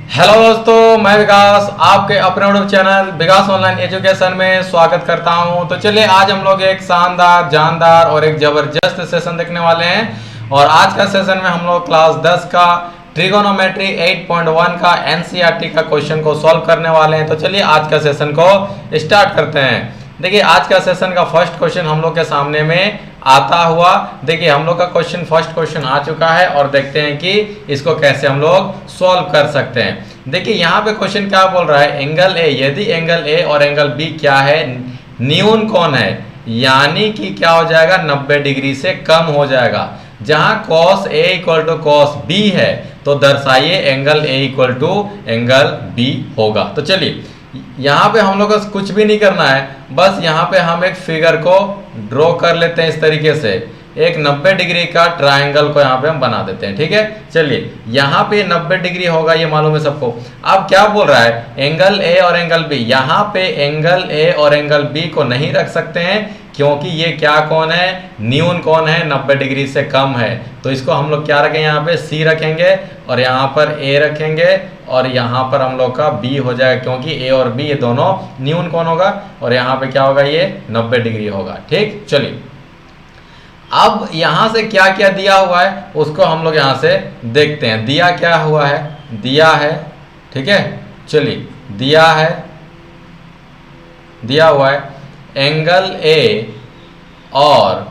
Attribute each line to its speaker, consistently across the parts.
Speaker 1: Hello दोस्तों, मैं विकास आपके अपने यूट्यूब चैनल विकास ऑनलाइन एजुकेशन में स्वागत करता हूं। तो चलिए आज हम लोग एक शानदार जानदार और एक ज़बरदस्त सेशन देखने वाले हैं। और आज का सेशन में हम लोग क्लास 10 का ट्रिगोनोमेट्री 8.1 का एनसीईआरटी का क्वेश्चन को सॉल्व करने वाले हैं। तो चलिए आज का सेशन को स्टार्ट करते हैं। देखिए आज का सेशन का फर्स्ट क्वेश्चन हम लोग के सामने में आता हुआ, देखिए हम लोग का फर्स्ट क्वेश्चन आ चुका है और देखते हैं कि इसको कैसे हम लोग सॉल्व कर सकते हैं। देखिए यहाँ पे क्वेश्चन क्या बोल रहा है, एंगल ए, यदि एंगल ए और एंगल बी क्या है, न्यून कौन है, यानी कि क्या हो जाएगा 90 डिग्री से कम हो जाएगा। जहां cos A equal to cos B है तो दर्शाइए angle A equal to angle B होगा। तो चलिए यहाँ पे हम लोग को कुछ भी नहीं करना है, बस यहाँ पे हम एक फिगर को ड्रॉ कर लेते हैं। इस तरीके से एक 90 डिग्री का ट्रायंगल को यहाँ पे हम बना देते हैं। ठीक है, चलिए यहाँ पे 90 डिग्री होगा, ये मालूम है सबको। अब क्या बोल रहा है, एंगल ए और एंगल बी, यहाँ पे एंगल ए और एंगल बी को नहीं रख सकते हैं क्योंकि ये क्या कौन है, न्यून कौन है, 90 डिग्री से कम है। तो इसको हम लोग क्या रखेंगे, यहाँ पे सी रखेंगे और यहाँ पर ए रखेंगे और यहाँ पर हम लोग का बी हो जाएगा क्योंकि ए और बी ये दोनों न्यून कौन होगा और यहाँ पे क्या होगा, ये 90 डिग्री होगा। ठीक, चलिए अब यहाँ से क्या क्या दिया हुआ है उसको हम लोग यहाँ से देखते हैं। दिया क्या हुआ है, दिया है, ठीक है, चलिए दिया हुआ है एंगल ए और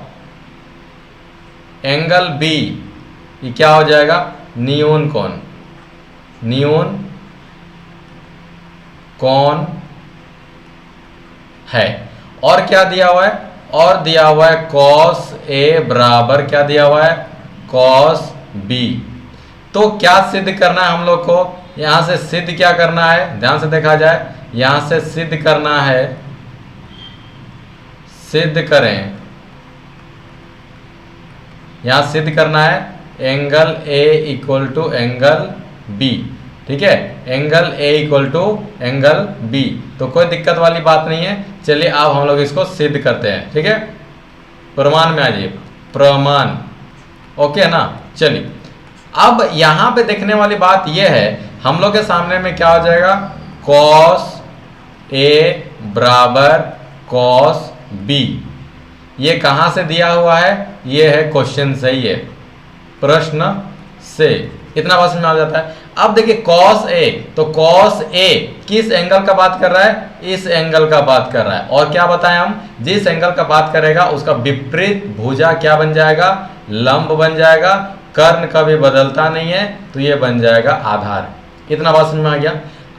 Speaker 1: एंगल बी, ये क्या हो जाएगा, न्यून कौन है। और क्या दिया हुआ है, और दिया हुआ है cos A बराबर क्या दिया हुआ है, cos B। तो क्या सिद्ध करना है हम लोग को, यहां से सिद्ध क्या करना है, ध्यान से देखा जाए, यहां से सिद्ध करना है, सिद्ध करें, यहां सिद्ध करना है angle A equal to angle B। ठीक है, angle A equal to angle B, तो कोई दिक्कत वाली बात नहीं है। चलिए अब हम लोग इसको सिद्ध करते हैं। ठीक है, प्रमाण में आ जाइए, प्रमाण, ओके ना। चलिए अब यहां पे देखने वाली बात यह है, हम लोग के सामने में क्या हो जाएगा, cos A बराबर cos B। ये कहां से दिया हुआ है, ये है क्वेश्चन से, ही है प्रश्न से, इतना बात समझ में आ जाता है। अब देखिए cos A, तो cos A किस एंगल का बात कर रहा है, इस एंगल का बात कर रहा है। और क्या बताएं हम, जिस एंगल का बात करेगा उसका विपरीत भुजा क्या बन जाएगा, लंब बन जाएगा। कर्ण कभी बदलता नहीं है तो ये बन जाएगा आधार। इतना बात समझ में आ गया।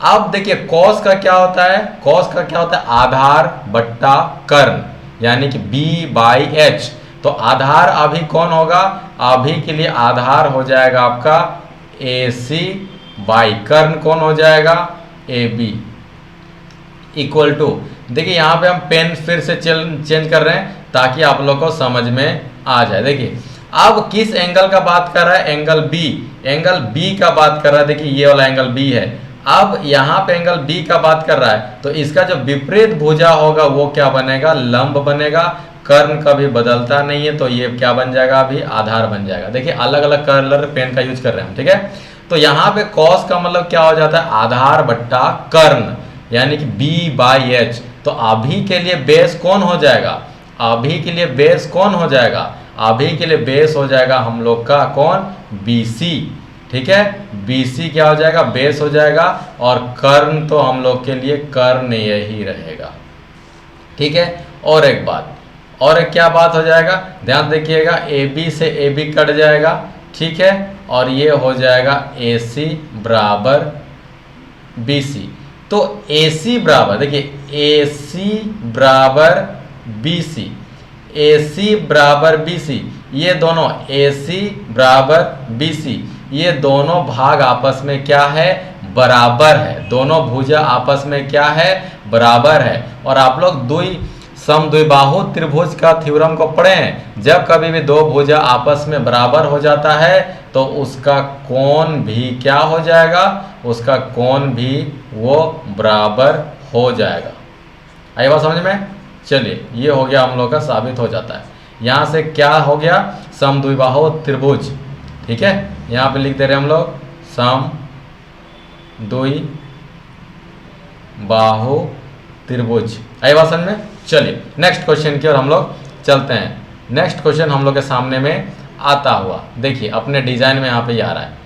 Speaker 1: अब देखिए cos का क्या होता है, cos का क्या होता है, आधार बट्टा कर्ण, यानी कि B/H। तो आधार अभी कौन होगा, अभी के लिए आधार हो जाएगा आपका AC बाई कर्ण कौन हो जाएगा, AB इक्वल टू, देखिए यहाँ पे हम पेन फिर से चेंज कर रहे हैं ताकि आप लोग को समझ में आ जाए। देखिए अब किस एंगल का बात कर रहा है, एंगल B का बात कर रहा है। देखिए ये वाला एंगल B है। अब यहाँ पे एंगल B का बात कर रहा है तो इसका जो विपरीत भुजा होगा वो क्या बनेगा, लंब बनेगा। कर्ण कभी बदलता नहीं है तो ये क्या बन जाएगा, अभी आधार बन जाएगा। देखिए अलग अलग कलर पेन का यूज कर रहे हैं हम, ठीक है। तो यहाँ पे cos का मतलब क्या हो जाता है, आधार बट्टा कर्ण, यानी कि B/H। तो अभी के लिए बेस कौन हो जाएगा, अभी के लिए बेस कौन हो जाएगा, अभी के लिए बेस हो जाएगा हम लोग का कौन, BC। ठीक है, BC क्या हो जाएगा, बेस हो जाएगा। और कर्ण तो हम लोग के लिए कर्ण यही रहेगा। ठीक है, और एक बात, और एक क्या बात हो जाएगा, ध्यान देखिएगा, AB से AB कट जाएगा। ठीक है, और ये हो जाएगा AC बराबर BC। तो AC बराबर, देखिए AC बराबर BC, AC बराबर BC, ये दोनों AC बराबर BC, ये दोनों भाग आपस में क्या है, बराबर है। दोनों भुजा आपस में क्या है, बराबर है। और आप लोग समद्विबाहु त्रिभुज का थ्योरम को पढ़े हैं, जब कभी भी दो भुजा आपस में बराबर हो जाता है तो उसका कोण भी क्या हो जाएगा, उसका कोण भी वो बराबर हो जाएगा। आई बात समझ में। चलिए ये हो गया हम लोग का, साबित हो जाता है। यहाँ से क्या हो गया, समद्विबाहु त्रिभुज। ठीक है, यहाँ पे लिख दे रहे हैं हम लोग दुई बाहु त्रिभुज। आई बात समझ में। चलिए नेक्स्ट क्वेश्चन की ओर हम लोग चलते हैं। नेक्स्ट क्वेश्चन हम लोग के सामने में आता हुआ, देखिए अपने डिजाइन में यहाँ पे ही आ रहा है।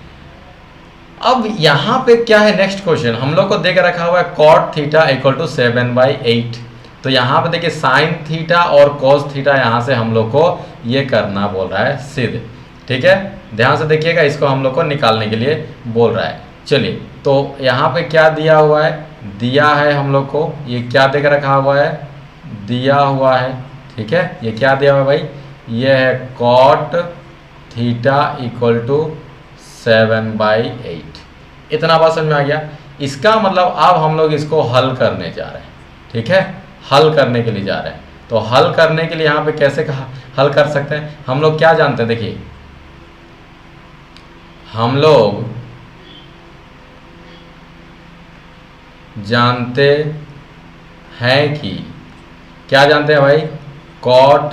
Speaker 1: अब यहाँ पे क्या है, नेक्स्ट क्वेश्चन हम लोग को देख रखा हुआ है कॉट थीटा इक्वल टू 7/8। तो यहाँ पे देखिए साइन थीटा और कॉस थीटा यहाँ से हम लोग को ये करना बोल रहा है सिद्ध। ठीक है, ध्यान से देखिएगा, इसको हम लोग को निकालने के लिए बोल रहा है। चलिए तो यहाँ पे क्या दिया हुआ है, दिया है हम लोग को, ये क्या देख रखा हुआ है, दिया हुआ है। ठीक है, ये क्या दिया हुआ है भाई, ये है कॉट थीटा इक्वल टू 7/8। इतना बात समझ में आ गया। इसका मतलब अब हम लोग इसको हल करने जा रहे हैं। ठीक है, हल करने के लिए जा रहे हैं। तो हल करने के लिए यहाँ पे कैसे हल कर सकते हैं, हम लोग क्या जानते हैं, देखिए हम लोग जानते हैं कि, क्या जानते हैं भाई, कॉट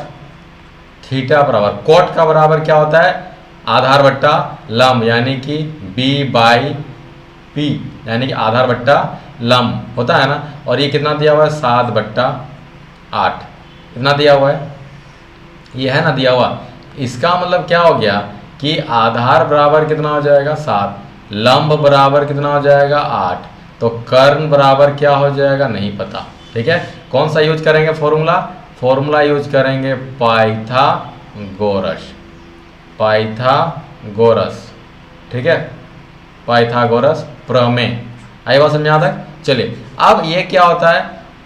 Speaker 1: थीटा बराबर, कॉट का बराबर क्या होता है, आधार बट्टा लंब, यानी कि b/p, यानी कि आधार बट्टा लंब होता है ना। और ये कितना दिया हुआ है, 7/8 इतना दिया हुआ है, ये है ना दिया हुआ। इसका मतलब क्या हो गया कि आधार बराबर कितना हो जाएगा 7, लंब बराबर कितना हो जाएगा 8, तो कर्ण बराबर क्या हो जाएगा नहीं पता। ठीक है, कौन सा यूज करेंगे फॉर्मूला यूज करेंगे पाइथागोरस, ठीक है, पाइथागोरस प्रमेय। आई बात समझ यहाँ तक। चलिए अब ये क्या होता है,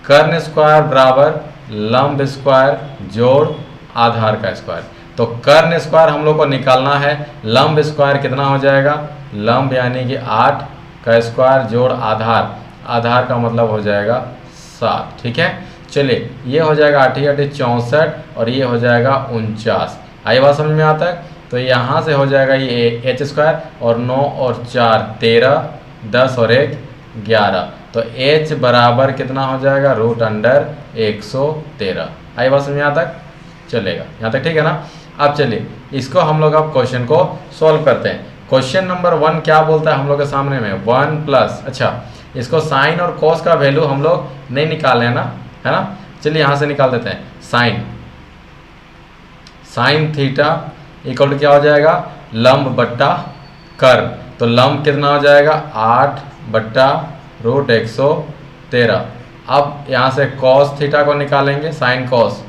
Speaker 1: कर्ण स्क्वायर बराबर लंब स्क्वायर जोड़ आधार का स्क्वायर। तो कर्ण स्क्वायर हम लोग को निकालना है, लंब स्क्वायर कितना हो जाएगा, लंब यानी कि 8 का स्क्वायर जोड़ आधार, आधार का मतलब हो जाएगा 7। ठीक है, चलिए ये हो जाएगा 8 × 8 64 और ये हो जाएगा 49। आई बात समझ में आता है। तो यहाँ से हो जाएगा ये h स्क्वायर और 9 और 4 13, 10 और 1 11, तो h बराबर कितना हो जाएगा √113। आई बात समझ में यहाँ तक चलेगा, यहाँ तक ठीक है ना। अब चलिए इसको हम लोग अब क्वेश्चन को सॉल्व करते हैं। क्वेश्चन नंबर 1 क्या बोलता है हम लोग के सामने में 1 प्लस, अच्छा इसको साइन और कॉस का वैल्यू हम लोग नहीं निकाले हैं ना, है ना। चलिए यहाँ से निकाल देते हैं, साइन थीटा इक्वल टू क्या हो जाएगा, लंब बट्टा कर्ण। तो लंब कितना हो जाएगा 8/√113। अब यहाँ से कॉस थीटा को निकालेंगे, साइन कॉस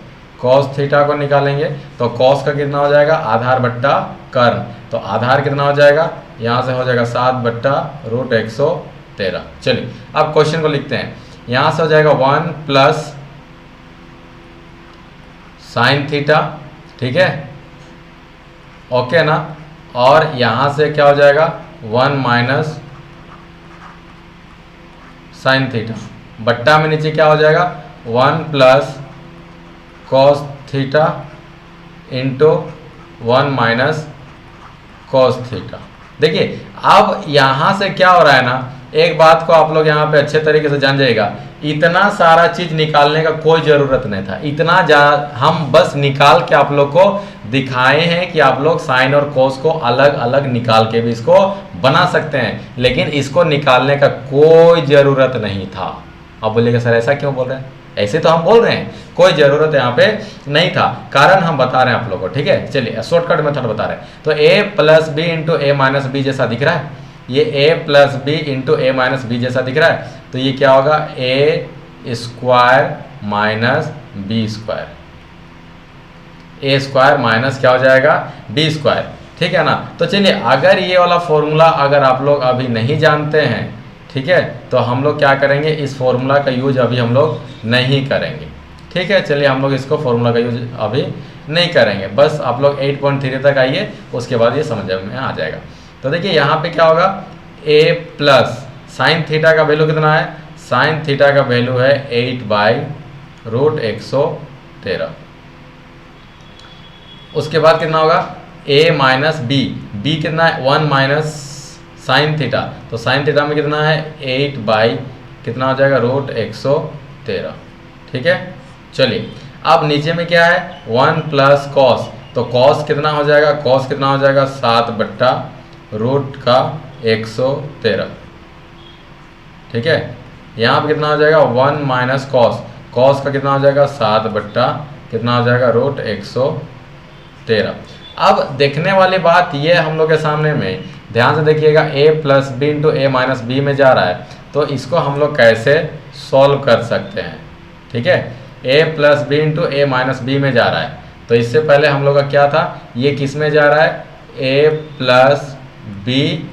Speaker 1: थीटा को निकालेंगे, तो कॉस का कितना हो जाएगा आधार बट्टा कर्ण। तो आधार कितना हो जाएगा, यहाँ से हो जाएगा 7/√113। चलिए अब क्वेश्चन को लिखते हैं, यहाँ से हो जाएगा 1 प्लस साइन थीटा, ठीक है, ओके ना। और यहाँ से क्या हो जाएगा 1 माइनस साइन थीटा, बट्टा में नीचे क्या हो जाएगा 1 plus cos theta into 1 minus cos theta. देखिए अब यहाँ से क्या हो रहा है ना, एक बात को आप लोग यहाँ पे अच्छे तरीके से जान जाइएगा, इतना सारा चीज निकालने का कोई जरूरत नहीं था। इतना हम बस निकाल के आप लोग को दिखाए हैं कि आप लोग साइन और कोस को अलग अलग निकाल के भी इसको बना सकते हैं, लेकिन इसको निकालने का कोई जरूरत नहीं था। अब बोलिएगा सर ऐसा क्यों बोल रहे हैं, ऐसे तो हम बोल रहे हैं, कोई जरूरत यहाँ पे नहीं था, कारण हम बता रहे हैं आप लोगों को। ठीक है, चलिए शॉर्टकट मेथड बता रहे हैं। तो a plus B into A minus B जैसा दिख रहा है, ये a plus B into A minus B जैसा दिख रहा है, तो ये क्या होगा a square minus B square, a square minus क्या हो जाएगा b स्क्वायर। ठीक है ना। तो चलिए अगर ये वाला फॉर्मूला अगर आप लोग अभी नहीं जानते हैं, ठीक है, तो हम लोग क्या करेंगे, इस फॉर्मूला का यूज अभी हम लोग नहीं करेंगे। ठीक है, चलिए हम लोग इसको फॉर्मूला का यूज अभी नहीं करेंगे, बस आप लोग 8.3 तक आइए, उसके बाद ये समझ में आ जाएगा। तो देखिए यहाँ पे क्या होगा, a प्लस साइन थीटा का वैल्यू कितना है, साइन थीटा का वैल्यू है 8/√113। उसके बाद कितना होगा a माइनस बी, बी कितना है 1 माइनस साइन थीटा, तो साइन थीटा में कितना है 8 कितना हो जाएगा √113। ठीक है, चलिए अब नीचे में क्या है 1 प्लस कॉस, तो कॉस कितना हो जाएगा, कॉस कितना हो जाएगा 7/√113। ठीक है। यहाँ पे कितना हो जाएगा 1 माइनस कॉस, कॉस का कितना हो जाएगा 7 बट्टा कितना हो जाएगा रूट 113। अब देखने वाली बात ये हम लोग के सामने में ध्यान से देखिएगा, a plus B into A minus B में जा रहा है, तो इसको हम लोग कैसे सॉल्व कर सकते हैं। ठीक है, a plus B into A minus B में जा रहा है, तो इससे पहले हम लोग का क्या था, ये किस में जा रहा है, a plus B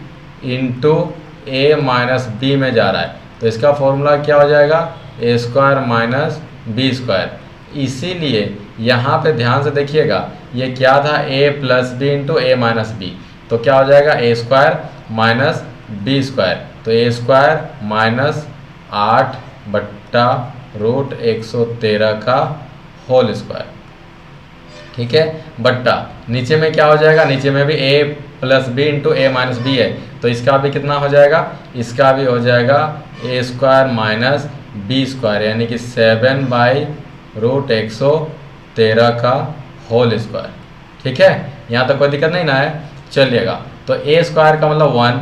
Speaker 1: into A minus B में जा रहा है, तो इसका फॉर्मूला क्या हो जाएगा A square minus B square. इसीलिए यहाँ पे ध्यान से देखिएगा, ये क्या था a plus B into A minus B, तो क्या हो जाएगा A square minus B square, तो ए स्क्वायर माइनस 8 बट्टा रूट 113 का होल स्क्वायर। ठीक है, बट्टा नीचे में क्या हो जाएगा, नीचे में भी a plus B into A minus B है, तो इसका भी कितना हो जाएगा, इसका भी हो जाएगा A square minus B square, यानी कि 7 बाई रूट 113 का होल स्क्वायर। ठीक है, यहाँ तक कोई दिक्कत नहीं ना है। चलिएगा, तो ए स्क्वायर का मतलब 1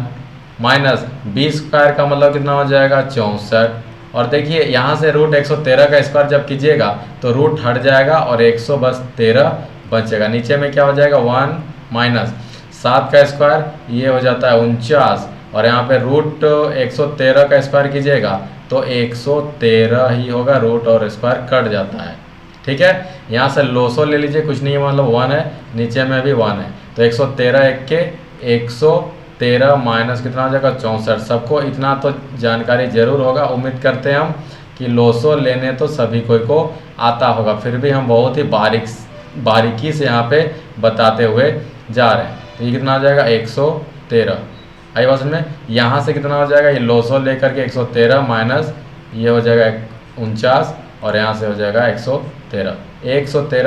Speaker 1: माइनस बी स्क्वायर का मतलब कितना हो जाएगा 64, और देखिए यहाँ से रूट 113 का स्क्वायर जब कीजिएगा तो रूट हट जाएगा और 113 बचेगा। नीचे में क्या हो जाएगा 1 माइनस 7 का स्क्वायर, ये हो जाता है 49, और यहाँ पे रूट 113 का स्क्वायर कीजिएगा तो 113 ही होगा, रूट और स्क्वायर कट जाता है। ठीक है, यहाँ से लोसो ले लीजिए, कुछ नहीं है, मतलब 1 है, नीचे में भी 1 है, तो 113 एक के 113 माइनस कितना हो जाएगा 64। सबको इतना तो जानकारी जरूर होगा, उम्मीद करते हैं हम कि लोसो लेने तो सभी कोई को आता होगा, फिर भी हम बहुत ही बारीकी से यहाँ पे बताते हुए जा रहे हैं। तो ये कितना हो जाएगा 113, आई बात समझ में। यहाँ से कितना हो जाएगा, ये लोसो लेकर के 113 माइनस ये हो जाएगा 49, और यहाँ से हो जाएगा 113,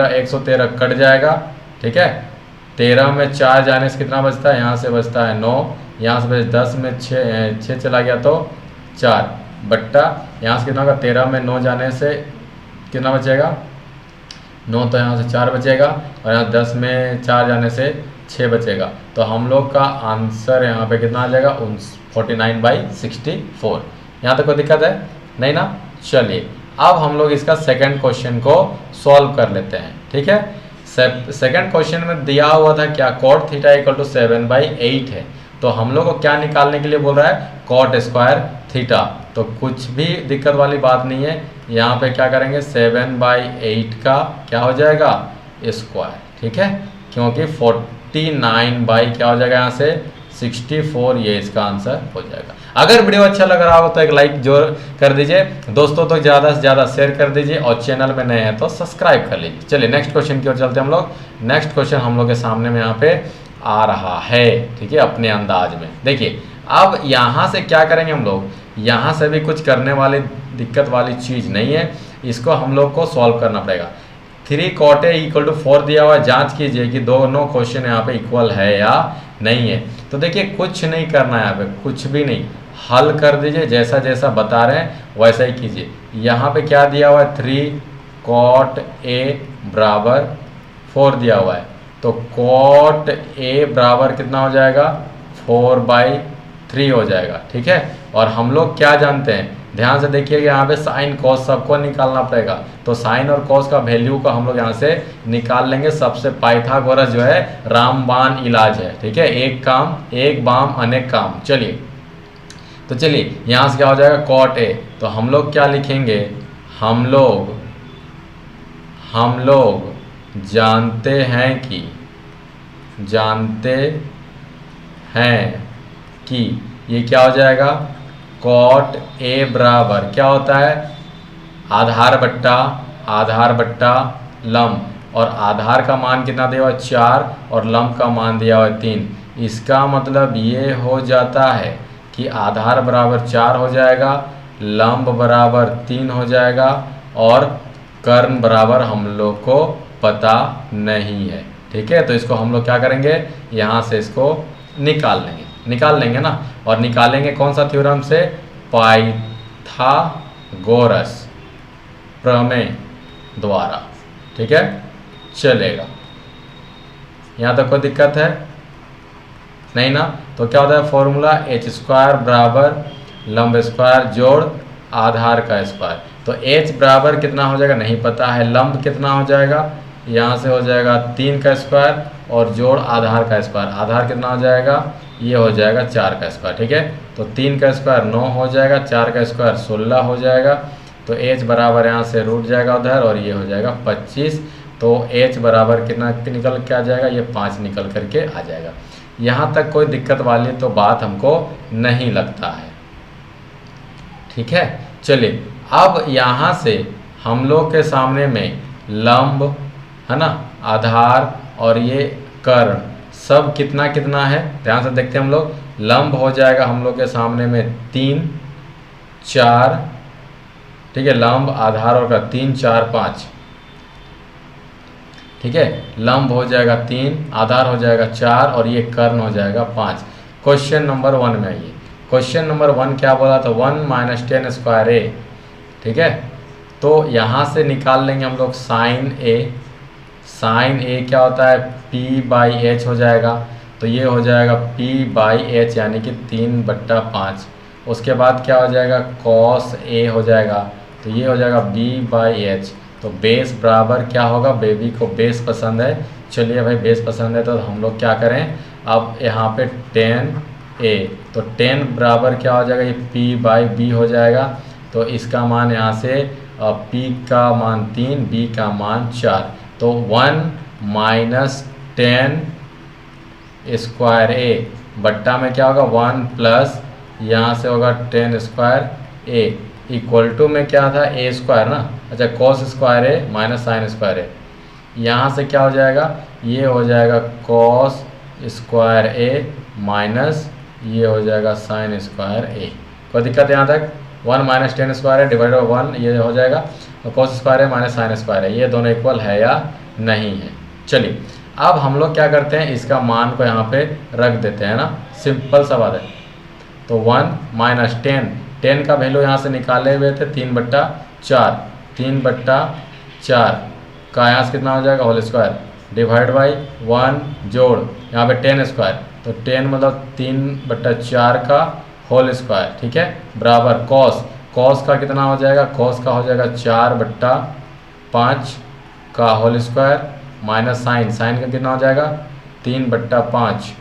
Speaker 1: 113 कट जाएगा। ठीक है, 13 में 4 जाने से कितना बचता है, यहाँ से बचता है 9, यहाँ से बच 10 में 6 चला गया तो 4 बट्टा यहाँ से कितना होगा, 13 में 9 जाने से कितना बचेगा 9, तो यहाँ से 4 बचेगा, और यहाँ 10 में 4 जाने से 6 बचेगा। तो हम लोग का आंसर यहाँ पे कितना आ जाएगा 49/64। यहाँ तक कोई दिक्कत है नहीं ना। चलिए, अब हम लोग इसका सेकंड क्वेश्चन को सॉल्व कर लेते हैं। ठीक है, सेकंड क्वेश्चन में दिया हुआ था क्या, cot थीटा इक्वल टू 7/8 है, तो हम लोग को क्या निकालने के लिए बोल रहा है, cot स्क्वायर थीटा। तो कुछ भी दिक्कत वाली बात नहीं है, यहाँ पे क्या करेंगे 7/8 का क्या हो जाएगा स्क्वायर। ठीक है, क्योंकि 49 बाई क्या हो जाएगा यहाँ से 64, ये इसका आंसर हो जाएगा। अगर वीडियो अच्छा लग रहा हो तो एक लाइक जरूर कर दीजिए, दोस्तों तो ज़्यादा से ज़्यादा शेयर कर दीजिए, और चैनल में नए हैं तो सब्सक्राइब कर लीजिए। चलिए नेक्स्ट क्वेश्चन की ओर चलते हैं हम लोग। नेक्स्ट क्वेश्चन हम लोग के सामने में यहाँ पे आ रहा है। ठीक है, अपने अंदाज में देखिए। अब यहाँ से क्या करेंगे हम लोग, यहाँ से भी कुछ करने वाली दिक्कत वाली चीज़ नहीं है, इसको हम लोग को सॉल्व करना पड़ेगा। 3 cot A इक्वल टू 4 दिया हुआ है, जांच कीजिए कि दोनों क्वेश्चन यहाँ पे इक्वल है या नहीं है। तो देखिए कुछ नहीं करना है यहाँ पे, कुछ भी नहीं, हल कर दीजिए, जैसा जैसा बता रहे हैं वैसा ही कीजिए। यहाँ पे क्या दिया हुआ है 3 cot A बराबर 4 दिया हुआ है, तो cot A बराबर कितना हो जाएगा 4/3 हो जाएगा। ठीक है, और हम लोग क्या जानते हैं, ध्यान से देखिएगा, यहाँ पे साइन कॉस सबको निकालना पड़ेगा, तो साइन और कॉस का वैल्यू को हम लोग यहाँ से निकाल लेंगे। सबसे पाइथागोरस जो है रामबाण इलाज है। ठीक है, एक काम एक बाम अनेक काम। चलिए, तो चलिए यहाँ से क्या हो जाएगा cot A, तो हम लोग क्या लिखेंगे, हम लोग जानते हैं कि ये क्या हो जाएगा, cot A बराबर क्या होता है, आधार बट्टा लंब, और आधार का मान कितना दिया हुआ है 4, और लंब का मान दिया हुआ है 3। इसका मतलब ये हो जाता है कि आधार बराबर 4 हो जाएगा, लंब बराबर 3 हो जाएगा, और कर्ण बराबर हम लोग को पता नहीं है। ठीक है, तो इसको हम लोग क्या करेंगे, यहाँ से इसको निकाल लेंगे ना, और निकालेंगे कौन सा थ्योरम से, पाइथागोरस प्रमेय द्वारा। ठीक है, चलेगा, यहाँ तक कोई दिक्कत है नहीं ना। तो क्या होता है फॉर्मूला h² बराबर लंब स्क्वायर जोड़ आधार का स्क्वायर। तो h बराबर कितना हो जाएगा नहीं पता है, लंब कितना हो जाएगा, यहाँ से हो जाएगा 3 का स्क्वायर और जोड़ आधार का स्क्वायर, आधार कितना हो जाएगा, ये हो जाएगा 4 का स्क्वायर। ठीक है, तो 3 का स्क्वायर 9 हो जाएगा, 4 का स्क्वायर 16 हो जाएगा। तो h बराबर यहाँ से रूट जाएगा उधर और ये हो जाएगा 25। तो h बराबर कितना निकल के आ जाएगा, ये 5 निकल करके आ जाएगा। यहाँ तक कोई दिक्कत वाली तो बात हमको नहीं लगता है। ठीक है, चलिए अब यहाँ से हम लोग के सामने में लंब है ना, आधार और ये कर्ण सब कितना कितना है, ध्यान से देखते हैं हम लोग। लंब हो जाएगा हम लोग के सामने में 3 4, ठीक है, लंब आधार होगा 3 4 5। ठीक है, लंब हो जाएगा 3, आधार हो जाएगा 4 और ये कर्ण हो जाएगा 5। क्वेश्चन नंबर 1 में आइए। क्वेश्चन नंबर 1 क्या बोला था, 1 - 10 स्क्वायर ए। ठीक है, तो यहाँ से निकाल लेंगे हम लोग साइन ए। साइन ए क्या होता है, p/h हो जाएगा। तो ये हो जाएगा p/h यानी कि 3/5। उसके बाद क्या हो जाएगा, cos a हो जाएगा। तो ये हो जाएगा b/h। तो बेस बराबर क्या होगा, बेबी को बेस पसंद है, चलिए भाई बेस पसंद है तो हम लोग क्या करें, अब यहाँ पे 10a। तो 10 बराबर क्या हो जाएगा, ये p/b हो जाएगा। तो इसका मान यहाँ से p का मान 3, b का मान 4। तो 1 - 10 स्क्वायर ए बट्टा में क्या होगा 1 प्लस यहाँ से होगा 10 स्क्वायर ए इक्वल टू में क्या था ए स्क्वायर ना, अच्छा कॉस स्क्वायर ए माइनस साइन स्क्वायर ए। यहाँ से क्या हो जाएगा, ये हो जाएगा कॉस स्क्वायर ए माइनस ये हो जाएगा साइन स्क्वायर ए। कोई दिक्कत यहाँ तक, 1 - 10 स्क्वायर है डिवाइड बाई 1 ये हो जाएगा, कॉस स्क्वायर है माइनस साइन स्क्वायर है, ये दोनों इक्वल है या नहीं है। चलिए अब हम लोग क्या करते हैं, इसका मान को यहाँ पे रख देते हैं ना, सिंपल सा बात है। तो 1 - 10 का वैल्यू यहाँ से निकाले हुए थे 3/4, 3/4 का यहाँ से कितना हो जाएगा होल स्क्वायर डिवाइड बाई 1 जोड़ यहाँ पे 10 स्क्वायर। तो 10 मतलब 3/4 का होल स्क्वायर। ठीक है, बराबर कॉस का कितना हो जाएगा, कॉस का हो जाएगा 4/5 का होल स्क्वायर माइनस साइन का कितना हो जाएगा 3/5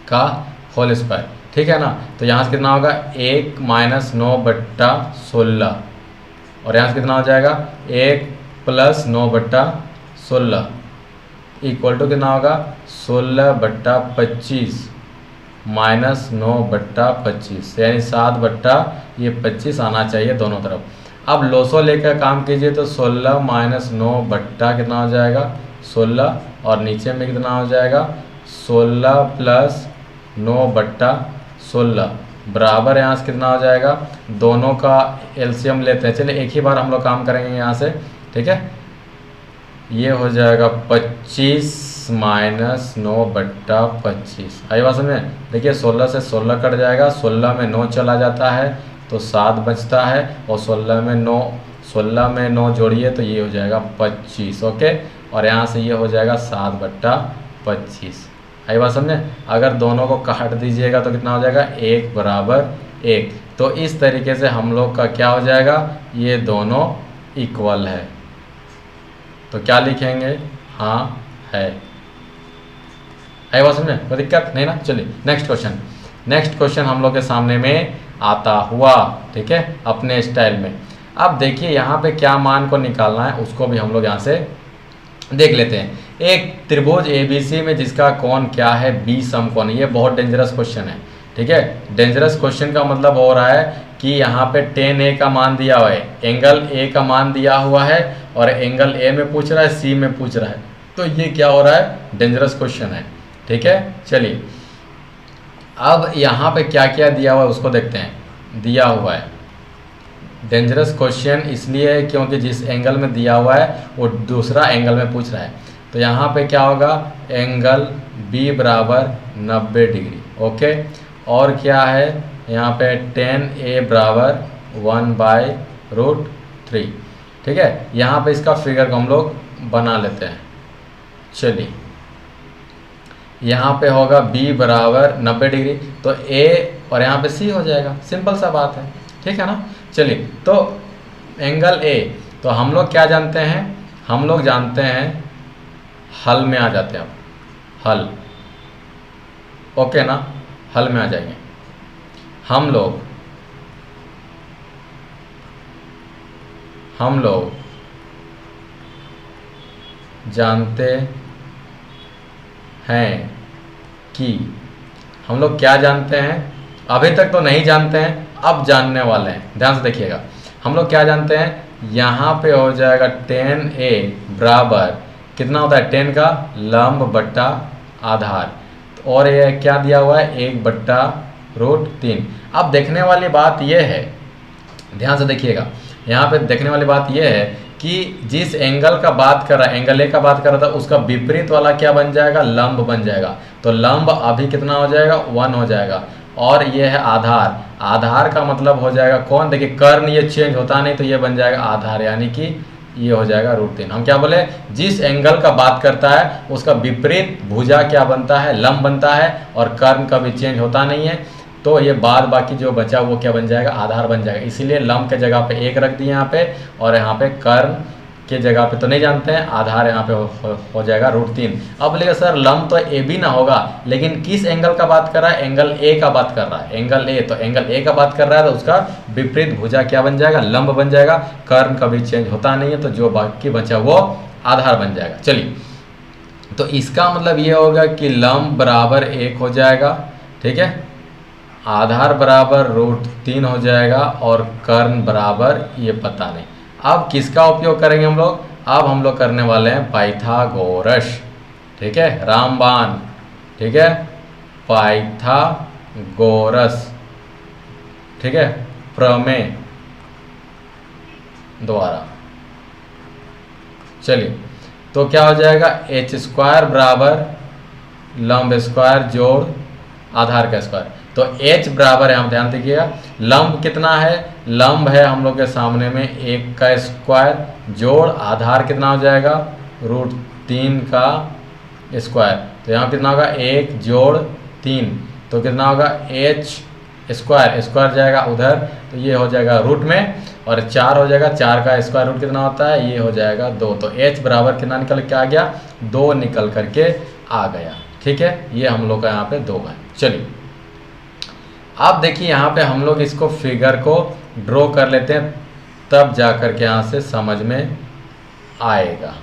Speaker 1: का होल स्क्वायर। ठीक है ना, तो यहाँ से कितना होगा 1 - 9/16 और यहाँ से कितना हो जाएगा 1 + 9/16 इक्वल टू कितना होगा 16/25 माइनस 9/25 यानी 7/25 आना चाहिए दोनों तरफ। अब लोसो लेकर काम कीजिए तो 16 - 9 कितना हो जाएगा 16 और नीचे में कितना हो जाएगा 16 + 9/16 बराबर यहाँ से कितना हो जाएगा, दोनों का एलसीएम लेते हैं। चलिए एक ही बार हम लोग काम करेंगे यहाँ से। ठीक है, ये हो जाएगा 25 - 9/25। आई बात समझ में, देखिए 16 से 16 कट जाएगा, 16 में 9 चला जाता है तो 7 बचता है और 16 में 9 जोड़िए तो ये हो जाएगा 25। ओके, और यहाँ से ये हो जाएगा 7/25। आई बात समझे, अगर दोनों को काट दीजिएगा तो कितना हो जाएगा 1 = 1। तो इस तरीके से हम लोग का क्या हो जाएगा, ये दोनों इक्वल है। तो क्या लिखेंगे, हाँ है। आई बात समझे, कोई दिक्कत नहीं ना। चलिए नेक्स्ट क्वेश्चन हम लोग के सामने में आता हुआ। ठीक है, अपने स्टाइल में। अब देखिए यहाँ पे क्या मान को निकालना है उसको भी हम लोग यहाँ से देख लेते हैं। एक त्रिभुज ABC में जिसका कोण क्या है 20 समकोण। ये बहुत डेंजरस क्वेश्चन है। ठीक है, डेंजरस क्वेश्चन का मतलब हो रहा है कि यहाँ पे 10A का मान दिया हुआ है, एंगल A का मान दिया हुआ है और एंगल A में पूछ रहा है, C में पूछ रहा है। तो ये क्या हो रहा है, डेंजरस क्वेश्चन है। ठीक है, चलिए अब यहाँ पे क्या क्या दिया हुआ है उसको देखते हैं। दिया हुआ है डेंजरस क्वेश्चन इसलिए है क्योंकि जिस एंगल में दिया हुआ है वो दूसरा एंगल में पूछ रहा है। तो यहाँ पे क्या होगा, एंगल B बराबर 90 डिग्री। ओके, और क्या है यहाँ पे 10A बराबर 1/√3। ठीक है, यहाँ पे इसका फिगर को हम लोग बना लेते हैं। चलिए यहाँ पे होगा B बराबर 90 डिग्री। तो A और यहाँ पे सी हो जाएगा, सिंपल सा बात है, ठीक है ना। चलिए, तो एंगल ए, तो हम लोग क्या जानते हैं, हम लोग जानते हैं, हल में आ जाते हैं, अब हल, ओके ना, हल में आ जाएंगे हम लोग जानते हैं कि, हम लोग क्या जानते हैं, अभी तक तो नहीं जानते हैं, अब जानने वाले हैं, ध्यान से देखिएगा। हम लोग क्या जानते हैं, यहाँ पे हो जाएगा tan A बराबर कितना होता है, 10 का लंब बट्टा आधार, और ये क्या दिया हुआ है, 1/√3। अब देखने वाली बात ये है, ध्यान से देखिएगा, यहाँ पे देखने वाली बात ये है कि जिस एंगल का बात कर रहा है, एंगल ए का बात कर रहा था, उसका विपरीत वाला क्या बन जाएगा, लंब बन जाएगा। तो लंब अभी कितना हो जाएगा, 1 हो जाएगा, और ये है आधार, आधार का मतलब हो जाएगा कौन, देखिए कर्ण ये चेंज होता नहीं, तो ये बन जाएगा आधार, यानी कि ये हो जाएगा √3। हम क्या बोले, जिस एंगल का बात करता है उसका विपरीत भुजा क्या बनता है, लंब बनता है, और कर्ण कभी चेंज होता नहीं है, तो ये बाद बाकी जो बचा वो क्या बन जाएगा, आधार बन जाएगा। इसीलिए लंब के जगह पे 1 रख दिए यहाँ पे, और यहाँ पे कर्ण के जगह पे तो नहीं जानते हैं, आधार यहाँ पे हो जाएगा √3। अब बोलेगा सर लंब तो ए भी ना होगा, लेकिन किस एंगल का बात कर रहा है, एंगल ए का बात कर रहा है, एंगल ए, तो एंगल ए का बात कर रहा है, तो उसका विपरीत भुजा क्या बन जाएगा, लंब बन जाएगा, कर्ण कभी चेंज होता नहीं है, तो जो बाकी बचा वो आधार बन जाएगा। चलिए, तो इसका मतलब ये होगा कि लंब बराबर 1 हो जाएगा, ठीक है, आधार बराबर √3 हो जाएगा, और कर्ण बराबर ये पता नहीं। अब किसका उपयोग करेंगे हम लोग, अब हम लोग करने वाले हैं पाइथागोरस, ठीक है, रामबाण, ठीक है, पाइथागोरस, ठीक है, प्रमेय द्वारा। चलिए, तो क्या हो जाएगा, h² बराबर लंब स्क्वायर जोड़ आधार का स्क्वायर, तो h बराबर है, हम ध्यान दीजिएगा, लंब कितना है, लंब है हम लोग के सामने में 1 का स्क्वायर जोड़ आधार कितना हो जाएगा, √3 का स्क्वायर, तो यहाँ कितना होगा, 1 जोड़ 3, तो कितना होगा, h² स्क्वायर जाएगा उधर, तो ये हो जाएगा रूट में, और 4 हो जाएगा, 4 का स्क्वायर रूट कितना होता है, ये हो जाएगा 2, तो h बराबर कितना निकल के आ गया, 2 निकल करके आ गया, ठीक है, ये हम लोग का यहाँ पे 2 है। चलिए, अब देखिए यहाँ पे हम लोग इसको फिगर को ड्रॉ कर लेते हैं, तब जा कर के यहाँ से समझ में आएगा,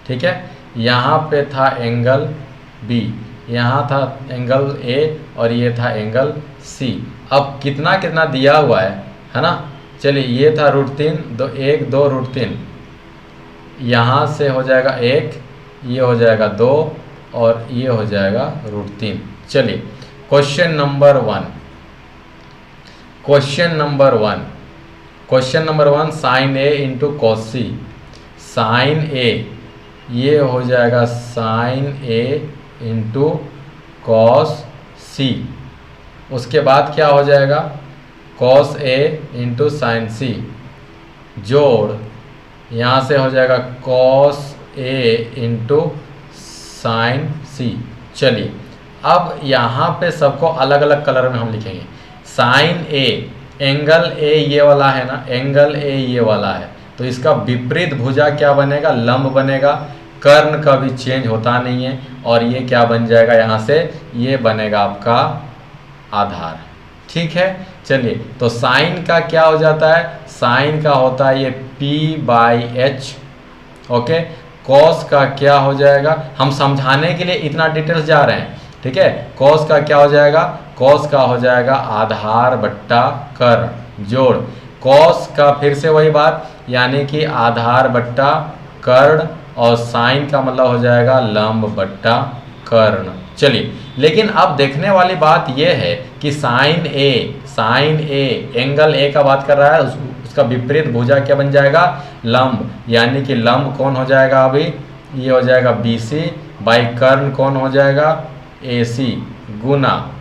Speaker 1: ठीक है। यहाँ पे था एंगल बी, यहाँ था एंगल ए, और ये था एंगल सी। अब कितना कितना दिया हुआ है ना। चलिए, ये था √3, 1 2 √3, यहाँ से हो जाएगा 1, ये हो जाएगा 2, और ये हो जाएगा √3। चलिए, question number 1, question number 1 sine a into cos c, sine a ये हो जाएगा sine a into cos c, उसके बाद क्या हो जाएगा, cos a into sine c, जोड़ यहाँ से हो जाएगा cos a into sine c. चलिए, अब यहाँ पे सबको अलग अलग कलर में हम लिखेंगे। साइन ए, एंगल ए ये वाला है ना, एंगल ए ये वाला है, तो इसका विपरीत भुजा क्या बनेगा, लंब बनेगा, कर्ण का भी चेंज होता नहीं है, और ये क्या बन जाएगा, यहाँ से ये बनेगा आपका आधार, ठीक है। चलिए, तो साइन का क्या हो जाता है, साइन का होता है ये p/h, ओके। कॉस का क्या हो जाएगा, हम समझाने के लिए इतना डिटेल्स जा रहे हैं, ठीक है। कॉस का क्या हो जाएगा, कॉस का हो जाएगा आधार बट्टा कर्ण जोड़, कॉस का फिर से वही बात, यानी कि आधार बट्टा कर्ण, और साइन का मतलब हो जाएगा लंब बट्टा कर्ण। चलिए, लेकिन अब देखने वाली बात यह है कि साइन ए एंगल ए का बात कर रहा है, उसका विपरीत भुजा क्या बन जाएगा, लंब, यानी कि लंब कौन हो जाएगा, अभी ये हो जाएगा BC बाई कर्ण कौन हो जाएगा, AC गुना।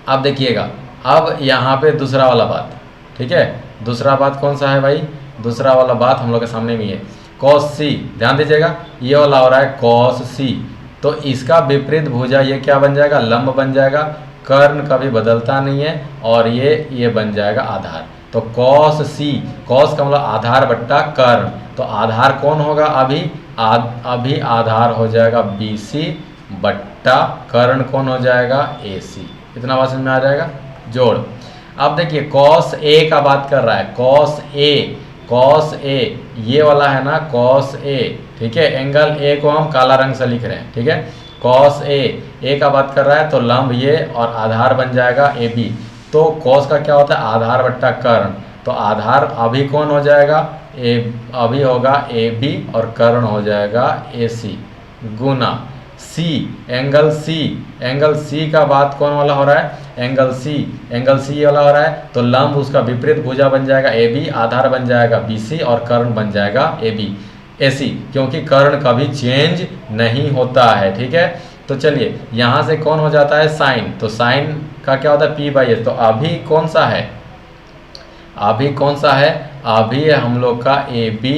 Speaker 1: अब देखिएगा, अब यहाँ पे दूसरा वाला बात, ठीक है, दूसरा बात कौन सा है भाई, दूसरा वाला बात हम लोग के सामने में है cos C, ध्यान दीजिएगा, ये वाला हो रहा है cos C, तो इसका विपरीत भुजा ये क्या बन जाएगा, लंब बन जाएगा, कर्ण कभी बदलता नहीं है और ये बन जाएगा आधार। तो कॉस सी, कॉस का मतलब आधार बट्टा कर्ण, तो आधार कौन होगा अभी आधार हो जाएगा BC बट्टा कर्ण कौन हो जाएगा AC। इतना बात समझ में आ जाएगा। जोड़, अब देखिए कॉस A का बात कर रहा है, कॉस A ये वाला है ना कॉस A, ठीक है। एंगल A को हम काला रंग से लिख रहे हैं, ठीक है। कॉस A का बात कर रहा है तो लंब ये और आधार बन जाएगा AB। तो कॉस का क्या होता है आधार बट्टा कर्ण, तो आधार अभी कौन हो जाएगा अभी होगा AB और कर्ण हो जाएगा AC गुना C, एंगल C का बात कौन वाला हो रहा है एंगल C वाला हो रहा है, तो लंब उसका विपरीत भुजा बन जाएगा AB, आधार बन जाएगा BC और कर्ण बन जाएगा AC, क्योंकि कर्ण कभी चेंज नहीं होता है, ठीक है। तो चलिए यहाँ से कौन हो जाता है साइन, तो साइन का क्या होता है P/S, तो अभी कौन सा है अभी है हम लोग का AB,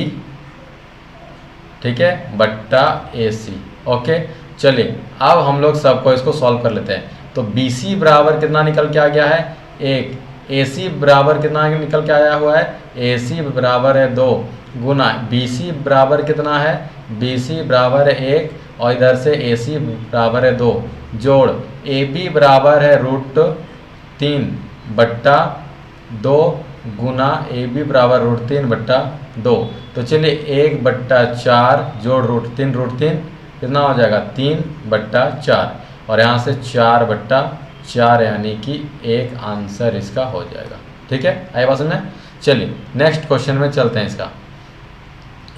Speaker 1: ठीक है, बट्टा AC। ओके, चलिए अब हम लोग सबको इसको सॉल्व कर लेते हैं। तो BC बराबर कितना निकल के आ गया है 1, AC बराबर कितना निकल के आया हुआ है AC बराबर है 2 गुना BC बराबर कितना है BC बराबर है 1 और इधर से AC बराबर है 2 जोड़ AB बराबर है √3 बट्टा 2 गुना AB बराबर √3/2। तो चलिए 1/4 जोड़ √3 कितना हो जाएगा 3/4 और यहाँ से 4/4 यानी कि 1 आंसर इसका हो जाएगा, ठीक है। आई बात समझ में। चलिए नेक्स्ट क्वेश्चन में चलते हैं इसका,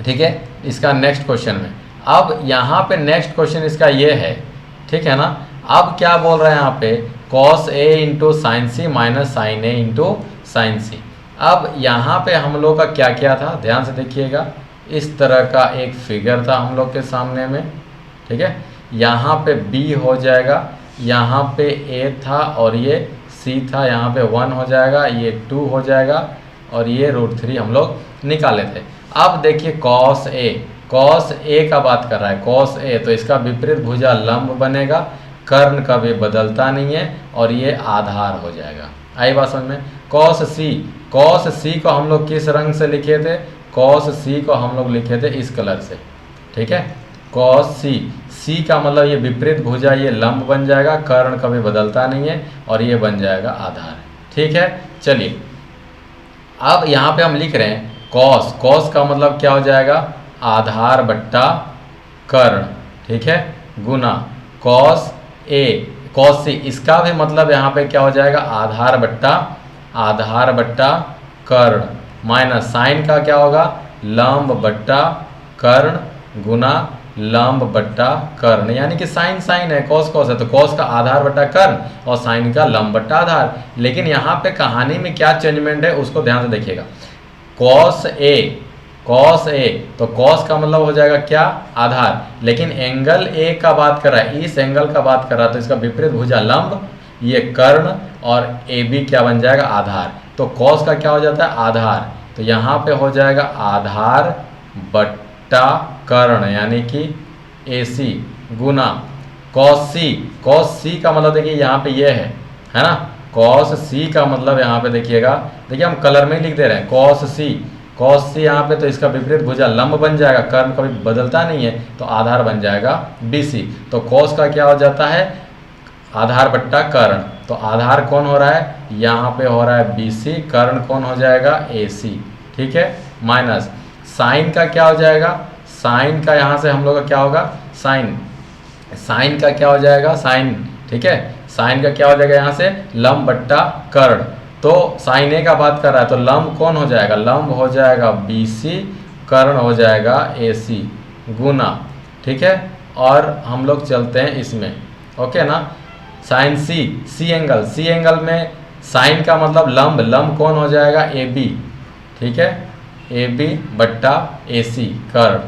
Speaker 1: ठीक है। इसका नेक्स्ट क्वेश्चन में अब यहाँ पे नेक्स्ट क्वेश्चन इसका ये है, ठीक है ना। अब क्या बोल रहे हैं यहाँ पे cos A into sine C minus sine A into sine C। अब यहाँ पे हम लोग का क्या क्या था ध्यान से देखिएगा, इस तरह का एक फिगर था हम लोग के सामने में, ठीक है। यहाँ पे B हो जाएगा, यहाँ पे A था और ये C था, यहाँ पे 1 हो जाएगा, ये 2 हो जाएगा और ये √3 हम लोग निकाले थे। अब देखिए cos A का बात कर रहा है, cos A तो इसका विपरीत भुजा लंब बनेगा, कर्ण कभी बदलता नहीं है और ये आधार हो जाएगा। आई बात समझ में। cos C को हम लोग किस रंग से लिखे थे, cos C को हम लोग लिखे थे इस कलर से, ठीक है। cos C का मतलब ये विपरीत भुजा ये लंब बन जाएगा, कर्ण कभी बदलता नहीं है और ये बन जाएगा आधार, ठीक है। चलिए अब यहाँ पे हम लिख रहे हैं cos का मतलब क्या हो जाएगा आधार बट्टा कर्ण, ठीक है, गुना cos C, इसका भी मतलब यहाँ पे क्या हो जाएगा आधार बट्टा कर्ण माइनस साइन का क्या होगा लंब बट्टा कर्ण गुना लंब बट्टा कर्ण, यानी कि साइन है cos है तो cos का आधार बट्टा कर्ण और साइन का लंब बट्टा आधार। लेकिन यहाँ पे कहानी में क्या चेंजमेंट है उसको ध्यान से देखिएगा। cos A तो cos का मतलब हो जाएगा क्या आधार, लेकिन एंगल A का बात कर रहा है, इस एंगल का बात कर रहा है तो इसका विपरीत भुजा लंब, ये कर्ण और AB क्या बन जाएगा आधार। तो cos का क्या हो जाता है आधार, तो यहाँ पे हो जाएगा आधार बट्टा कर्ण यानी कि AC गुना cos C का मतलब देखिए यहाँ पे ये है ना, cos C का मतलब यहाँ पे देखिएगा, देखिए हम कलर में ही लिख दे रहे हैं cos C यहाँ पे तो इसका विपरीत भुजा लंब बन जाएगा, कर्ण कभी बदलता नहीं है तो आधार बन जाएगा BC। तो cos का क्या हो जाता है आधार बट्टा कर्ण, तो आधार कौन हो रहा है यहाँ पे हो रहा है BC, कर्ण कौन हो जाएगा AC, ठीक है। माइनस साइन का क्या हो जाएगा, साइन का यहाँ से हम लोग का क्या होगा साइन का क्या हो जाएगा साइन, ठीक है, साइन का क्या हो जाएगा यहाँ से लंब बट्टा कर्ण। तो साइन A का बात कर रहा है तो लंब कौन हो जाएगा लंब हो जाएगा BC, कर्ण हो जाएगा AC गुना, ठीक है। और हम लोग चलते हैं इसमें, ओके ना, साइन C एंगल में साइन का मतलब लंब कौन हो जाएगा AB, ठीक है, AB बट्टा AC कर्ण,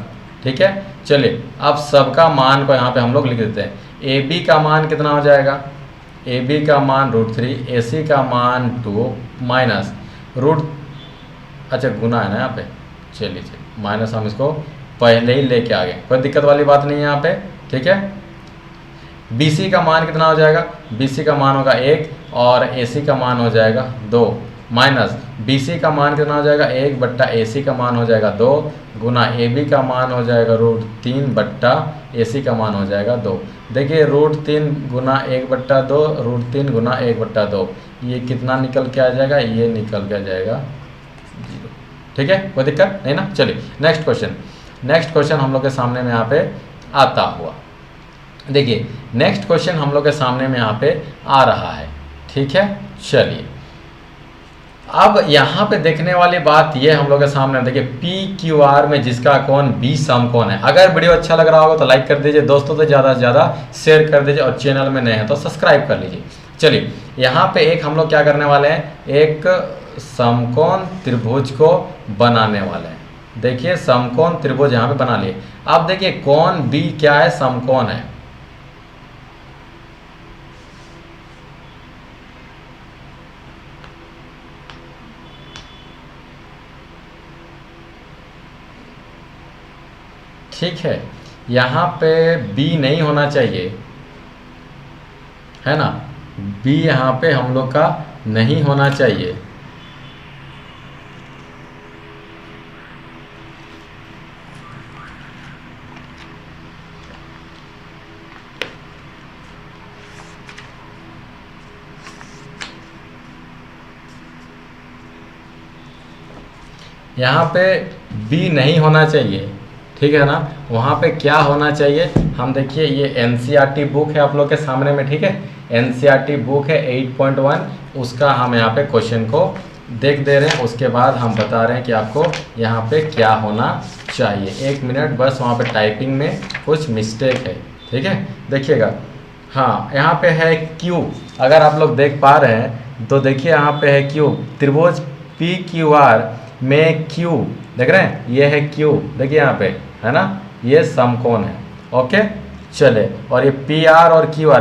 Speaker 1: ठीक है। चलिए अब सबका मान को यहाँ पे हम लोग लिख देते हैं। AB का मान कितना हो जाएगा AB का मान √3, AC का मान 2 माइनस अच्छा गुना है ना यहाँ पे, चलिए माइनस हम इसको पहले ही लेके आ गए, कोई दिक्कत वाली बात नहीं है यहाँ पे, ठीक है। BC का मान कितना हो जाएगा, BC का मान होगा 1 और AC का मान हो जाएगा 2, माइनस BC का मान कितना हो जाएगा 1 बट्टा AC का मान हो जाएगा 2, गुना AB का मान हो जाएगा √3 बट्टा AC का मान हो जाएगा 2। देखिए √3 गुना 1 बट्टा 2, √3 गुना 1 बट्टा 2, ये कितना निकल के आ जाएगा, ये निकल के आ जाएगा 0। ठीक है, कोई दिक्कत नहीं ना। चलिए नेक्स्ट क्वेश्चन हम लोग के सामने में यहाँ पे आता हुआ, देखिए नेक्स्ट क्वेश्चन हम लोग के सामने में यहाँ पे आ रहा है। ठीक है, चलिए अब यहाँ पे देखने वाली बात ये हम लोग के सामने, देखिए PQR में जिसका कोण B समकोण है। अगर वीडियो अच्छा लग रहा होगा तो लाइक कर दीजिए, दोस्तों से ज़्यादा से ज़्यादा शेयर कर दीजिए और चैनल में नए हैं तो सब्सक्राइब कर लीजिए। चलिए यहाँ पे एक हम लोग क्या करने वाले हैं, एक समकोण त्रिभुज को बनाने वाले हैं। देखिए समकोण त्रिभुज यहाँ पे बना लिए। अब देखिए कोण B क्या है, समकोण है। ठीक है, यहाँ पे B नहीं होना चाहिए, है ना, B यहाँ पे हम लोग का नहीं होना चाहिए। यहाँ पे B नहीं होना चाहिए, ठीक है ना। वहाँ पे क्या होना चाहिए, हम देखिए ये NCERT बुक है आप लोग के सामने में, ठीक है, NCERT बुक है 8.1, उसका हम यहाँ पे क्वेश्चन को देख दे रहे हैं, उसके बाद हम बता रहे हैं कि आपको यहाँ पे क्या होना चाहिए। 1 मिनट बस, वहाँ पे टाइपिंग में कुछ मिस्टेक है, ठीक है, देखिएगा। हाँ, यहाँ पे है Q, अगर आप लोग देख पा रहे हैं तो देखिए यहाँ पे है Q, त्रिभुज PQR में Q देख रहे हैं, ये है Q, देखिए यहाँ पे है ना, ये समकोण है। ओके, चले, और ये PR और QR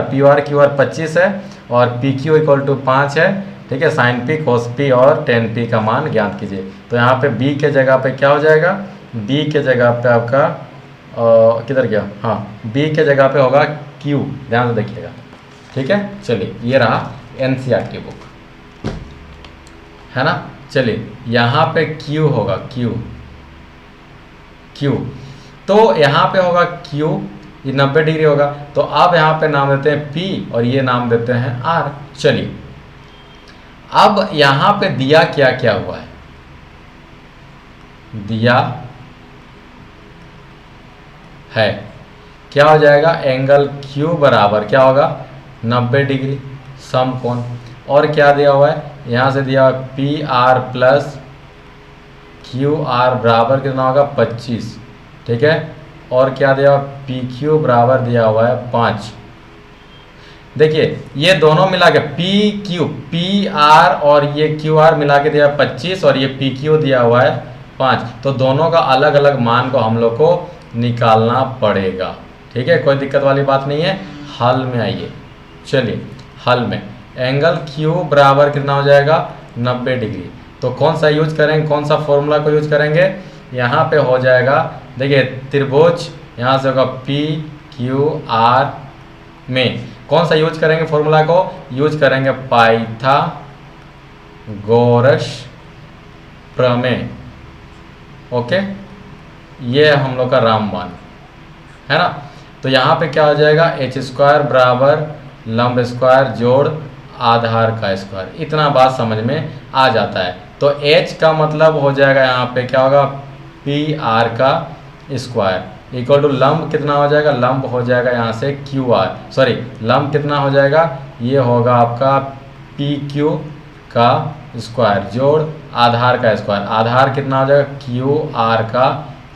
Speaker 1: 25 है और PQ = 5 है, ठीक है। sin P cos P और tan P का मान ज्ञात कीजिए। तो यहाँ पे B के जगह पे क्या हो जाएगा, B के जगह पे आपका किधर गया, हाँ, B के जगह पे होगा Q, ध्यान से देखिएगा, ठीक है। चलिए ये रहा NCERT बुक, है ना। चलिए यहाँ पे Q होगा, Q, तो यहाँ पे होगा Q, ये 90 डिग्री होगा। तो अब यहाँ पे नाम देते हैं P और ये नाम देते हैं R। चलिए अब यहाँ पे दिया क्या क्या हुआ है, दिया है क्या हो जाएगा, एंगल Q बराबर क्या होगा, 90 डिग्री समकोण। और क्या दिया हुआ है, यहाँ से दिया हुआ PR प्लस QR बराबर कितना होगा, 25, ठीक है। और क्या दिया हुआ, PQ बराबर दिया हुआ है 5। देखिए ये दोनों मिला के PQ, PR और ये QR मिला के दिया 25 और ये PQ दिया हुआ है 5। तो दोनों का अलग अलग मान को हम लोग को निकालना पड़ेगा, ठीक है, कोई दिक्कत वाली बात नहीं है। हल में आइए, चलिए हल में एंगल Q बराबर कितना हो जाएगा, 90 डिग्री। तो कौन सा यूज करेंगे, कौन सा फॉर्मूला को यूज करेंगे, यहाँ पे हो जाएगा, देखिए त्रिभुज यहाँ से होगा PQR में कौन सा यूज करेंगे, फॉर्मूला को यूज करेंगे पाइथागोरस प्रमेय। ओके, ये हम लोग का रामबाण है ना। तो यहाँ पे क्या हो जाएगा, h² बराबर लंब स्क्वायर जोड़ आधार का स्क्वायर, इतना बात समझ में आ जाता है। तो h का मतलब हो जाएगा यहाँ पे क्या होगा, PR का स्क्वायर इक्वल टू लंब कितना हो जाएगा, लंब हो जाएगा यहाँ से QR, सॉरी लंब कितना हो जाएगा, ये होगा आपका PQ का स्क्वायर जोड़ आधार का स्क्वायर, आधार कितना हो जाएगा, QR का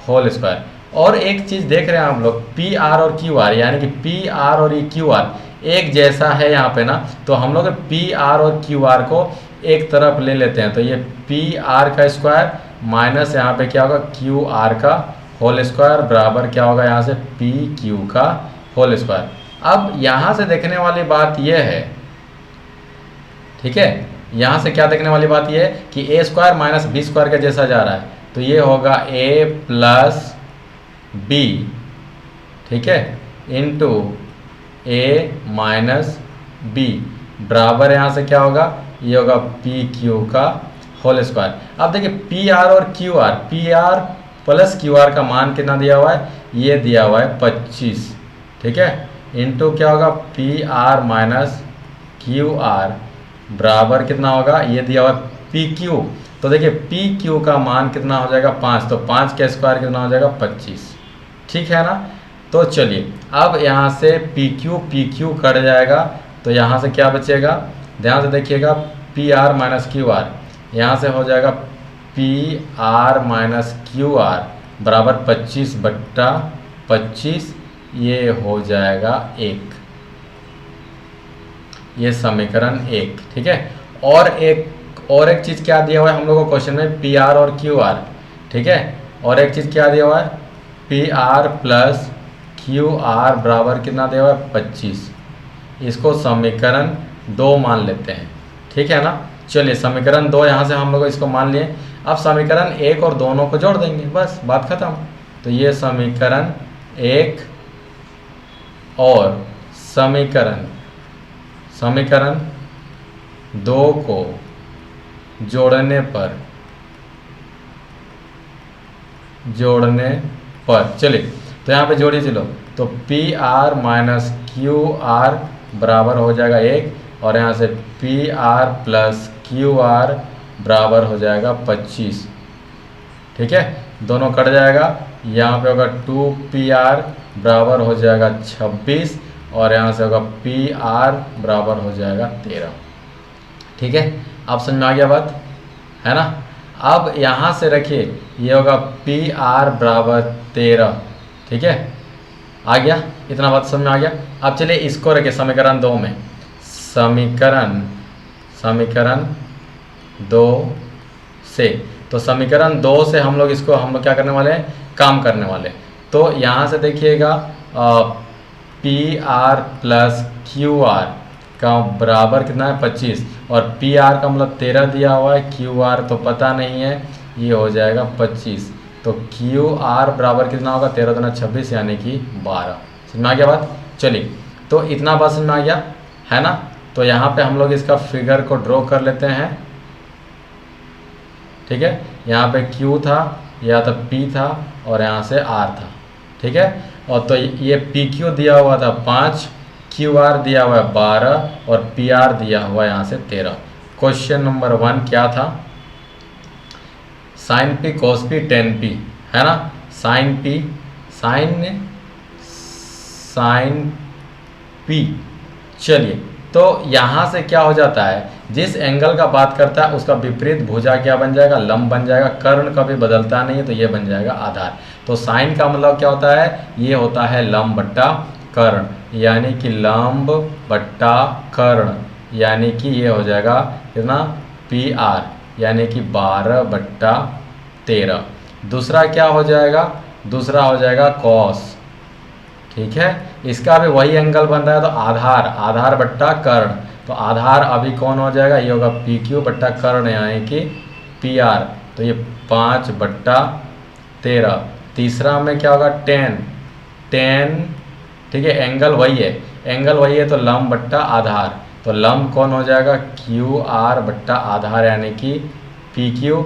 Speaker 1: होल स्क्वायर। और एक चीज़ देख रहे हैं आप लोग, PR और QR यानी कि PR और QR एक जैसा है यहाँ पे ना, तो हम लोग PR और QR को एक तरफ ले लेते हैं। तो ये PR का स्क्वायर माइनस यहाँ पे क्या होगा, QR का होल स्क्वायर बराबर क्या होगा, यहाँ से PQ का होल स्क्वायर। अब यहाँ से देखने वाली बात यह है, ठीक है, यहाँ से क्या देखने वाली बात यह है कि A² माइनस B² का जैसा जा रहा है, तो ये होगा A प्लस B, ठीक है, इंटू ए माइनस बी बराबर यहाँ से क्या होगा, ये होगा पी क्यू का होल स्क्वायर। अब देखिए पी आर और Q R, P R plus Q R का मान कितना दिया हुआ है, ये दिया हुआ है 25, ठीक है, इंटू क्या होगा P R minus Q R बराबर कितना होगा, ये दिया हुआ पी क्यू। तो देखिए पी क्यू का मान कितना हो जाएगा 5, तो 5 का स्क्वायर कितना हो जाएगा 25, ठीक है ना। तो चलिए अब यहाँ से पी क्यू कट जाएगा, तो यहाँ से क्या बचेगा, ध्यान से देखिएगा, P R minus Q R, यहाँ से हो जाएगा P R minus Q R बराबर 25/25, ये हो जाएगा 1, ये समीकरण 1, ठीक है। और एक चीज़ क्या दिया हुआ है हम लोगों को क्वेश्चन में, पी आर और क्यू आर, ठीक है। और एक चीज़ क्या दिया हुआ है, P R plus Q R बराबर कितना दिया हुआ है 25, इसको समीकरण 2 मान लेते हैं, ठीक है ना। चलिए समीकरण 2 यहाँ से हम लोग इसको मान लिए। अब समीकरण 1 और दोनों को जोड़ देंगे, बस बात खत्म। तो ये समीकरण 1 और समीकरण 2 को जोड़ने पर चलिए तो यहाँ पे जोड़िए, चलो तो P R minus Q R बराबर हो जाएगा 1, और यहाँ से P R plus Q R बराबर हो जाएगा 25, ठीक है, दोनों कट जाएगा, यहाँ पे होगा 2pr बराबर हो जाएगा 26, और यहाँ से होगा pr बराबर हो जाएगा 13, ठीक है। अब समझ में आ गया बात, है ना। अब यहाँ से रखिए, ये होगा pr बराबर 13, ठीक है, आ गया, इतना बात समझ में आ गया। अब चलिए इसको रखिए समीकरण 2 में, समीकरण 2 से, तो समीकरण 2 से हम लोग क्या करने वाले हैं, काम करने वाले। तो यहाँ से देखिएगा P R plus Q R का बराबर कितना है 25, और पी आर का मतलब 13 दिया हुआ है, क्यू आर तो पता नहीं है, ये हो जाएगा 25, तो क्यू आर बराबर कितना होगा 13 दूना 26 यानी कि 12। समझ में आ गया बात। चलिए तो इतना बात समझ में आ गया, है ना। तो यहाँ पे हम लोग इसका फिगर को ड्रॉ कर लेते हैं, ठीक है। यहाँ पे Q था, यहाँ तो P था, और यहाँ से R था, ठीक है। और तो ये PQ दिया हुआ था 5, QR दिया हुआ है 12, और PR दिया हुआ है यहाँ से 13। क्वेश्चन नंबर 1 क्या था, sign P cos P tan P, है ना। साइन P, चलिए तो यहाँ से क्या हो जाता है, जिस एंगल का बात करता है उसका विपरीत भुजा क्या बन जाएगा, लंब बन जाएगा। कर्ण कभी बदलता नहीं है, तो ये बन जाएगा आधार। तो साइन का मतलब क्या होता है, ये होता है लंब बट्टा कर्ण, यानी कि लंब बट्टा कर्ण, यानी कि ये हो जाएगा कितना PR, यानी कि 12/13। दूसरा क्या हो जाएगा, दूसरा हो जाएगा कॉस, ठीक है। इसका भी वही एंगल बन रहा है, तो आधार बट्टा कर्ण, तो आधार अभी कौन हो जाएगा, ये होगा PQ बट्टा कर्ण, यानी कि PR, तो ये 5/13। तीसरा में क्या होगा टेन, ठीक है, एंगल वही है, तो लंब बट्टा आधार, तो लंब कौन हो जाएगा QR बट्टा आधार, यानी कि PQ।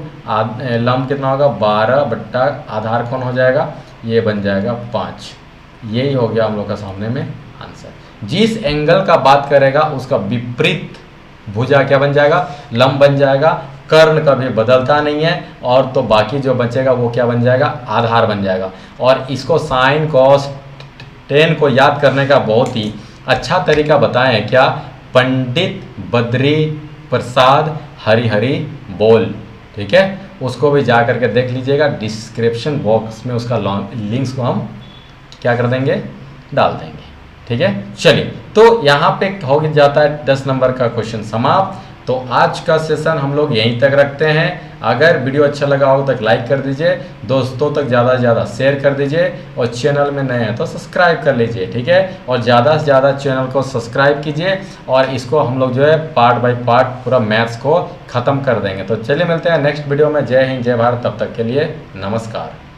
Speaker 1: लंब कितना होगा 12 आधार कौन हो जाएगा, ये बन जाएगा 5। यही हो गया हम लोग का सामने में आंसर। जिस एंगल का बात करेगा उसका विपरीत भुजा क्या बन जाएगा, लंब बन जाएगा। कर्ण कभी बदलता नहीं है, और तो बाकी जो बचेगा वो क्या बन जाएगा, आधार बन जाएगा। और इसको साइन कॉस टेन को याद करने का बहुत ही अच्छा तरीका बताए हैं क्या, पंडित बद्री प्रसाद हरिहरि बोल, ठीक है, उसको भी जा करके देख लीजिएगा। डिस्क्रिप्शन बॉक्स में उसका लिंक्स को हम क्या कर देंगे, डाल देंगे, ठीक है। चलिए तो यहाँ पे हो जाता है 10 नंबर का क्वेश्चन समाप्त। तो आज का सेशन हम लोग यहीं तक रखते हैं। अगर वीडियो अच्छा लगा हो तो लाइक कर दीजिए, दोस्तों तक ज़्यादा से ज़्यादा शेयर कर दीजिए, और चैनल में नए हैं तो सब्सक्राइब कर लीजिए, ठीक है। और ज़्यादा से ज़्यादा चैनल को सब्सक्राइब कीजिए, और इसको हम लोग जो है पार्ट बाय पार्ट पूरा मैथ्स को ख़त्म कर देंगे। तो चलिए मिलते हैं नेक्स्ट वीडियो में। जय हिंद, जय भारत, तब तक के लिए नमस्कार।